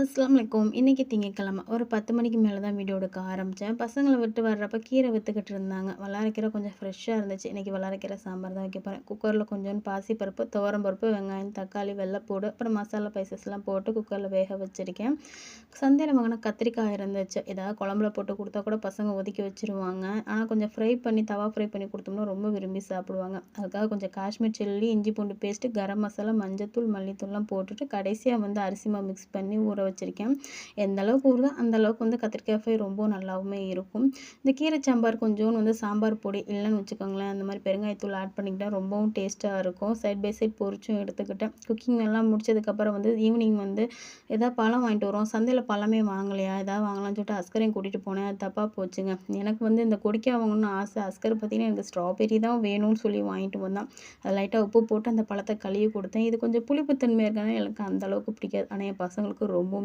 அஸ்ஸலாமு அலைக்கும். இன்னைக்கு திங்கட்கிழமை. ஒரு 10 மணிக்கு மேல தான் வீடியோ எடுக்க ஆரம்பிச்சேன். பசங்கள விட்டு வர்றப்ப கீரை வித்துக்கிட்டு இருந்தாங்க. வல்லாரைக்கீரை கொஞ்சம் ஃப்ரெஷ்ஷா இருந்துச்சு. இன்னைக்கு வல்லாரைக்கீரை சாம்பார் தான் வைக்க போறேன். குக்கர்ல கொஞ்சோண்டு பாசிப்பருப்பு, துவரம்பருப்பு, வெங்காயம், தக்காளி, வெள்ளைப்பூடு, அப்புறம் மசாலா ஸ்பைசஸ்லாம் போட்டு குக்கர்ல வேக வச்சிருக்கேன். சந்தையில வாங்குன கத்திரிக்காய் இருந்துச்சு. ஏதாவது குழம்புல போட்டு குடுத்தா கூட பசங்க ஒதுக்கி வச்சுருவாங்க. ஆனா கொஞ்சம் ஃப்ரை பண்ணி தவா ஃப்ரை பண்ணி குடுத்தோம்னா ரொம்ப விரும்பி சாப்பிடுவாங்க. அதுக்காக கொஞ்சம் காஷ்மீர் சில்லி, இஞ்சி பூண்டு பேஸ்ட்டு, கரம் மசாலா, மஞ்சத்தூள், மல்லித்தூள்லாம் போட்டுட்டு கடைசியா வந்து அரிசி மாவு மிக்ஸ் பண்ணி ஊற வச்சிருக்கேன். எந்த அளவுக்கு ஊறுதோ அந்த அளவுக்கு வந்து கத்திரிக்காய் ஃப்ரை ரொம்ப நல்லாவுமே இருக்கும். இந்த கீரை சாம்பார் கொஞ்சோண்டு வந்து சாம்பார் பொடி இல்லைன்னு வச்சுக்கோங்களேன், அந்த மாதிரி பெருங்காயத்தூள் ஆட் பண்ணிக்கிட்டா ரொம்பவும் டேஸ்ட்டாக இருக்கும். சைட் பை சைட் பொரிச்சும் எடுத்துக்கிட்டேன். குக்கிங் எல்லாம் முடிச்சதுக்கப்புறம் வந்து ஈவினிங் வந்து ஏதாவது பழம் வாங்கிட்டு வருவோம். சந்தையில் பழமே வாங்கலையா, ஏதாவது வாங்கலாம்னு சொல்லிட்டு அஸ்கரையும் கூட்டிகிட்டு போனேன். அது தப்பாக போச்சுங்க. எனக்கு வந்து இந்த கொடிக்காய் வாங்கணும்னு ஆசை. அஸ்கர் பார்த்தீங்கன்னா எனக்கு ஸ்ட்ராபெரி தான் வேணும்னு சொல்லி வாங்கிட்டு வந்தான். அது லைட்டாக உப்பு போட்டு அந்த பழத்தை கழுவி கொடுத்தேன். இது கொஞ்சம் புளிப்புத்தன்மை இருக்கனால எனக்கு அந்த அளவுக்கு பிடிக்காது. ஆனால் என் பசங்களுக்கு ரொம்பவுமே